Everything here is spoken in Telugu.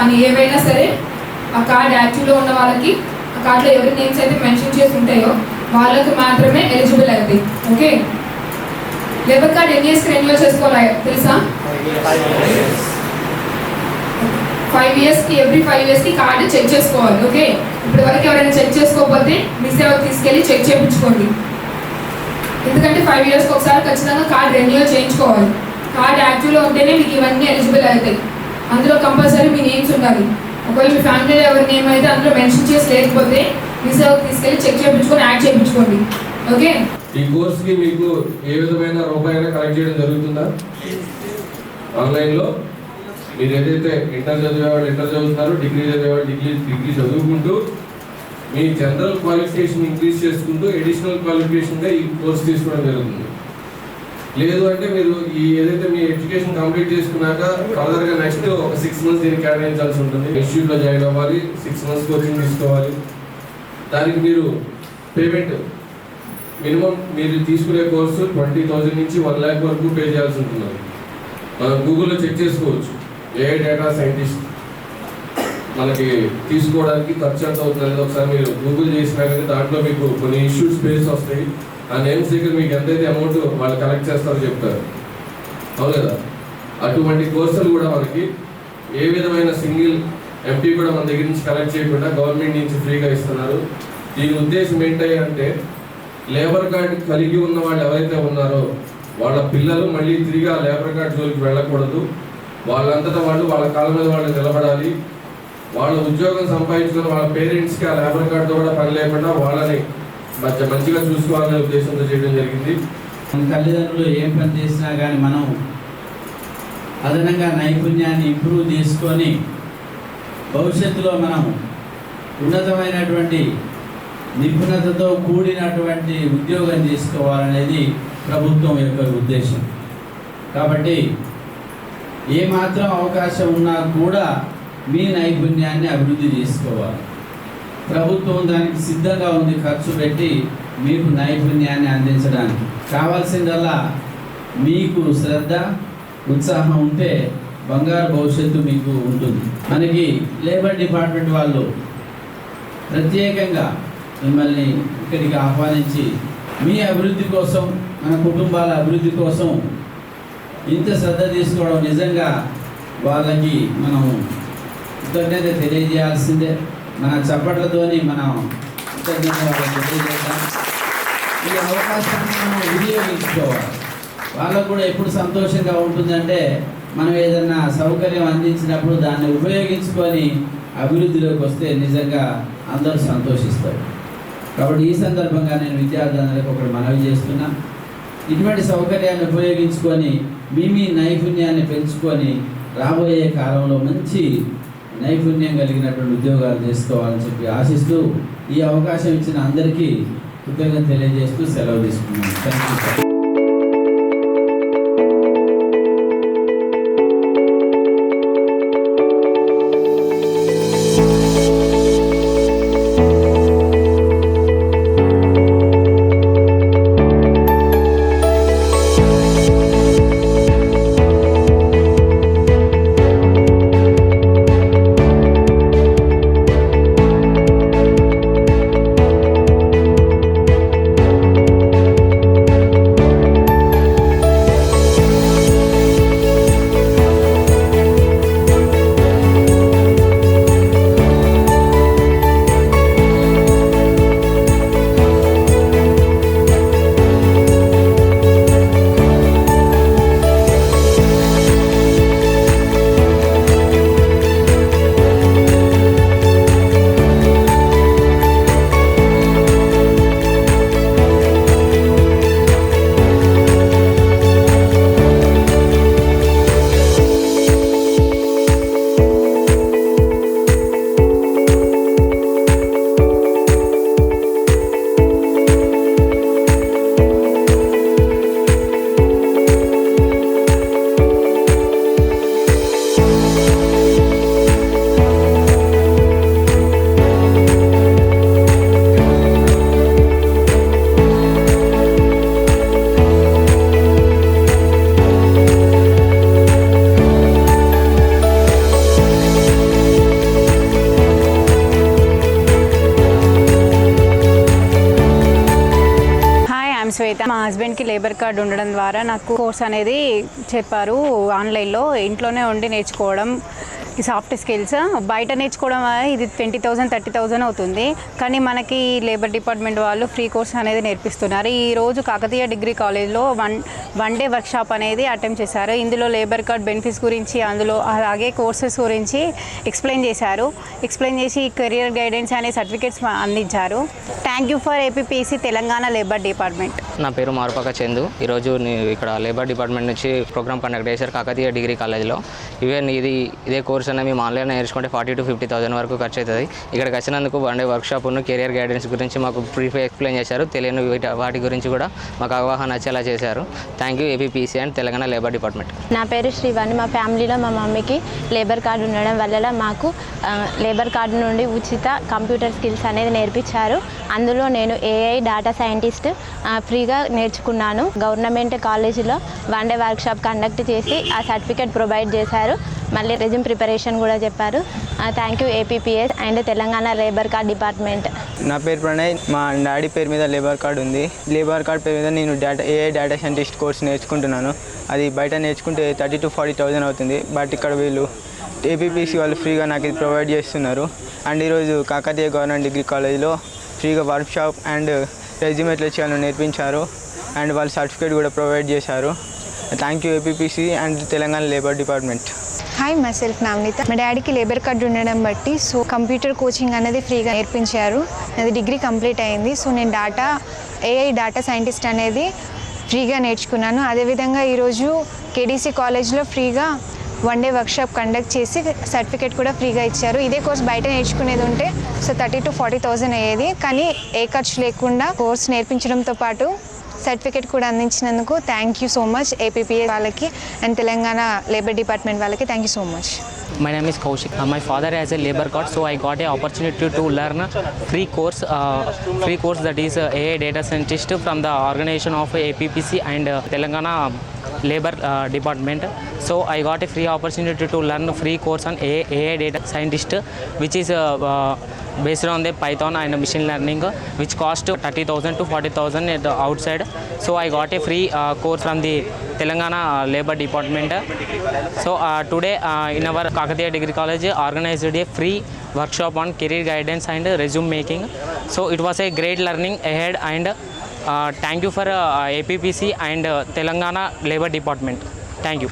కానీ ఏవైనా సరే ఆ కార్డ్ యాక్టివ్లో ఉన్న వాళ్ళకి, ఆ కార్డులో ఎవరి నేమ్స్ అయితే మెన్షన్ చేసి ఉంటాయో వాళ్ళకి మాత్రమే ఎలిజిబుల్ అవుతాయి. ఓకే, లేబర్ కార్డ్ ఎన్ని ఇయర్స్కి రెన్యువల్ చేసుకోవాలి తెలుసా? 5 ఇయర్స్కి, ఎవ్రీ 5 ఇయర్స్కి కార్డు చెక్ చేసుకోవాలి. ఓకే, ఇప్పటి వరకు ఎవరైనా చెక్ చేసుకోకపోతే మీ సేవకు తీసుకెళ్ళి చెక్ చేయించుకోండి. ఎందుకంటే 5 ఇయర్స్కి ఒకసారి ఖచ్చితంగా కార్డు రెన్యువల్ చేయించుకోవాలి. కార్డు యాక్టివ్లో ఉంటేనే మీకు ఇవన్నీ ఎలిజిబుల్ అవుతాయి. అందులో కంపల్సరీ మీ నేమ్స్ ఉండాలి. ఒకవేళ మీ ఫ్యామిలీలో ఎవరి నేమ్ అయితే అందులో మెన్షన్ చేసి లేకపోతే మీ సేవకు తీసుకెళ్ళి చెక్ చేయించుకొని యాడ్ చేయించుకోండి. ఓకే, ఈ కోర్స్కి మీకు ఏ విధమైన రూపాయైనా కలెక్ట్ చేయడం జరుగుతుందా? ఆన్లైన్లో మీరు ఏదైతే ఇంటర్ చదివేవాళ్ళు ఇంటర్ చదువుతున్నారు, డిగ్రీ చదివేవాళ్ళు డిగ్రీ చదువుకుంటూ మీ జనరల్ క్వాలిఫికేషన్ ఇంక్రీజ్ చేసుకుంటూ ఎడిషనల్ క్వాలిఫికేషన్గా ఈ కోర్స్ తీసుకోవడం జరుగుతుంది. లేదు అంటే మీరు ఈ ఏదైతే మీ ఎడ్యుకేషన్ కంప్లీట్ చేసుకున్నాక ఫర్దర్గా నెక్స్ట్ ఒక 6 మంత్స్ దీన్ని కేటాయించాల్సి ఉంటుంది. ఇన్స్టిట్యూట్లో జాయిన్ అవ్వాలి, 6 మంత్స్ కోచింగ్ తీసుకోవాలి. దానికి మీరు పేమెంట్ మినిమం మీరు తీసుకునే కోర్సు 20,000 నుంచి 1 lakh వరకు పే చేయాల్సి ఉంటుంది. మనం గూగుల్లో చెక్ చేసుకోవచ్చు ఏ డేటా సైంటిస్ట్ మనకి తీసుకోవడానికి ఖర్చు ఎంత అవుతుంది అనేది ఒకసారి మీరు గూగుల్ చేసినా కానీ దాంట్లో మీకు కొన్ని ఇన్స్టిట్యూట్స్ పేర్స్ వస్తాయి. ఆ నేమ్స్ దగ్గర మీకు ఎంతైతే అమౌంట్ వాళ్ళు కలెక్ట్ చేస్తారో చెప్తారు, అవును కదా? అటువంటి కోర్సులు కూడా మనకి ఏ విధమైన సింగిల్ ఎంపీ కూడా మన దగ్గర నుంచి కలెక్ట్ చేయకుండా గవర్నమెంట్ నుంచి ఫ్రీగా ఇస్తున్నారు. దీని ఉద్దేశం ఏంటంటే లేబర్ కార్డ్ కలిగి ఉన్న వాళ్ళు ఎవరైతే ఉన్నారో వాళ్ళ పిల్లలు మళ్ళీ తిరిగి ఆ లేబర్ కార్డ్ జోలికి వెళ్ళకూడదు. వాళ్ళంతటా వాళ్ళు వాళ్ళ కాళ్ళ మీద వాళ్ళు నిలబడాలి. వాళ్ళ ఉద్యోగం సంపాదించుకుని వాళ్ళ పేరెంట్స్కి ఆ లేబర్ కార్డుతో కూడా పని లేకుండా వాళ్ళని మంచిగా చూసుకోవాలనే ఉద్దేశంతో చేయడం జరిగింది. తల్లిదండ్రులు ఏం పని చేసినా కానీ మనం అదనంగా నైపుణ్యాన్ని ఇంప్రూవ్ చేసుకొని భవిష్యత్తులో మనం ఉన్నతమైనటువంటి నిపుణతతో కూడినటువంటి ఉద్యోగం తీసుకోవాలనేది ప్రభుత్వం యొక్క ఉద్దేశం. కాబట్టి ఏమాత్రం అవకాశం ఉన్నా కూడా మీ నైపుణ్యాన్ని అభివృద్ధి చేసుకోవాలి. ప్రభుత్వం దానికి సిద్ధంగా ఉంది, ఖర్చు పెట్టి మీకు నైపుణ్యాన్ని అందించడానికి. కావాల్సిందల్లా మీకు శ్రద్ధ, ఉత్సాహం ఉంటే బంగారు భవిష్యత్తు మీకు ఉంటుంది. మనకి లేబర్ డిపార్ట్మెంట్ వాళ్ళు ప్రత్యేకంగా మిమ్మల్ని ఇక్కడికి ఆహ్వానించి మీ అభివృద్ధి కోసం, మన కుటుంబాల అభివృద్ధి కోసం ఇంత శ్రద్ధ తీసుకోవడం నిజంగా వాళ్ళకి మనం కృతజ్ఞత తెలియజేయాల్సిందే. మన చప్పట్లతోని మనం కృతజ్ఞత వాళ్ళకి తెలియజేద్దాం. ఈ అవకాశాన్ని మనం వినియోగించుకోవాలి. వాళ్ళకు కూడా ఎప్పుడు సంతోషంగా ఉంటుందంటే మనం ఏదన్నా సౌకర్యం అందించినప్పుడు దాన్ని ఉపయోగించుకొని అభివృద్ధిలోకి వస్తే నిజంగా అందరూ సంతోషిస్తారు. కాబట్టి ఈ సందర్భంగా నేను విద్యార్థులందరికీ ఒకటి మనవి చేస్తున్నా, ఇటువంటి సౌకర్యాన్ని ఉపయోగించుకొని మీ నైపుణ్యాన్ని పెంచుకొని రాబోయే కాలంలో మంచి నైపుణ్యం కలిగినటువంటి ఉద్యోగాలు చేసుకోవాలని చెప్పి ఆశిస్తూ ఈ అవకాశం ఇచ్చిన అందరికీ కృతజ్ఞత తెలియజేస్తూ సెలవు తీసుకున్నాను. Thank you sir. శ్వేత. మా హస్బెండ్కి లేబర్ కార్డ్ ఉండడం ద్వారా నాకు కోర్స్ అనేది చెప్పారు ఆన్లైన్లో. ఇంట్లోనే ఉండి నేర్చుకోవడం ఈ సాఫ్ట్ స్కిల్స్. బయట నేర్చుకోవడం వల్ల ఇది 20,000 30,000 అవుతుంది, కానీ మనకి లేబర్ డిపార్ట్మెంట్ వాళ్ళు ఫ్రీ కోర్స్ అనేది నేర్పిస్తున్నారు. ఈరోజు కాకతీయ డిగ్రీ కాలేజ్లో వన్ డే వర్క్షాప్ అనేది అటెంప్ట్ చేశారు. ఇందులో లేబర్ కార్డ్ బెనిఫిట్స్ గురించి, అందులో అలాగే కోర్సెస్ గురించి ఎక్స్ప్లెయిన్ చేశారు. ఎక్స్ప్లెయిన్ చేసి కెరియర్ గైడెన్స్ అనే సర్టిఫికేట్స్ అందించారు. Thank you for APPC Telangana labour department. నా పేరు మారుపాక చందు. ఈరోజు ఇక్కడ లేబర్ డిపార్ట్మెంట్ నుంచి ప్రోగ్రామ్ కండక్ట్ చేశారు కాకతీయ డిగ్రీ కాలేజ్లో. ఈవెన్ ఇదే కోర్స్ అన్న మేము ఆన్లైన్ నేర్చుకుంటే 40,000 to 50,000 వరకు ఖర్చు అవుతుంది. ఇక్కడికి వచ్చినందుకు one day workshop career guidance గురించి మాకు బ్రీఫ్గా ఎక్స్ప్లెయిన్ చేశారు. తెలియని వాటి గురించి కూడా మాకు అవగాహన వచ్చేలా చేశారు. Thank you APPC and Telangana labour department. నా పేరు శ్రీవాణి. మా ఫ్యామిలీలో మా మమ్మీకి లేబర్ కార్డు ఉండడం వల్ల మాకు లేబర్ కార్డు నుండి ఉచిత కంప్యూటర్ స్కిల్స్ అనేది నేర్పించారు. అందులో నేను ఏఐ డేటా సైంటిస్ట్ ఫ్రీగా నేర్చుకున్నాను. గవర్నమెంట్ కాలేజీలో వన్ డే వర్క్షాప్ కండక్ట్ చేసి ఆ సర్టిఫికేట్ ప్రొవైడ్ చేశారు. మళ్ళీ రెజ్యూమ్ ప్రిపరేషన్ కూడా చెప్పారు. Thank you APPS and Telangana labour card department. నా పేరు ప్రణయ్. మా డాడీ పేరు మీద లేబర్ కార్డ్ ఉంది. లేబర్ కార్డ్ పేరు మీద నేను ఏఐ డేటా సైంటిస్ట్ కోర్స్ నేర్చుకుంటున్నాను. అది బయట నేర్చుకుంటే 30,000 to 40,000 అవుతుంది. బట్ ఇక్కడ వీళ్ళు ఏపీపీసీ వాళ్ళు ఫ్రీగా నాకు ఇది ప్రొవైడ్ చేస్తున్నారు. అండ్ ఈరోజు కాకతీయ గవర్నమెంట్ డిగ్రీ కాలేజ్లో ఫ్రీగా వర్క్షాప్ అండ్ రెజ్యూమ్ ఎట్లా చేయాలో నేర్పించారు. అండ్ వాళ్ళు సర్టిఫికేట్ కూడా ప్రొవైడ్ చేశారు. Thank you APPC and Telangana labour department. Hi, myself Navaneetha. మా డాడీకి లేబర్ కార్డు ఉండడం బట్టి కంప్యూటర్ కోచింగ్ అనేది ఫ్రీగా నేర్పించారు. అది డిగ్రీ కంప్లీట్ అయింది. నేను ఏఐ డేటా సైంటిస్ట్ అనేది ఫ్రీగా నేర్చుకున్నాను. అదేవిధంగా ఈరోజు కేడీసీ కాలేజ్లో ఫ్రీగా వన్ డే వర్క్షాప్ కండక్ట్ చేసి సర్టిఫికేట్ కూడా ఫ్రీగా ఇచ్చారు. ఇదే కోర్స్ బయట నేర్చుకునేది ఉంటే 30,000 to 40,000 అయ్యేది, కానీ ఏ ఖర్చు లేకుండా కోర్స్ నేర్పించడంతో పాటు సర్టిఫికేట్ కూడా అందించినందుకు థ్యాంక్ యూ సో మచ్ ఏపీపీఏ వాళ్ళకి అండ్ తెలంగాణ లేబర్ డిపార్ట్మెంట్ వాళ్ళకి thank you so much. My name is Kaushik. My father has a labor card, so I got an opportunity to learn free course that is AI data scientist from the organization of APPC and Telangana labor department. So I got a free opportunity to learn free course on AI data scientist, which is based on the Python and machine learning, which cost 30,000 to 40,000 at the outside. So I got a free course from the Telangana labor department. So today in our Kakatiya Degree College organized a free workshop on career guidance and resume making. So it was a great learning ahead, and thank you for APPC and Telangana labor department. Thank you.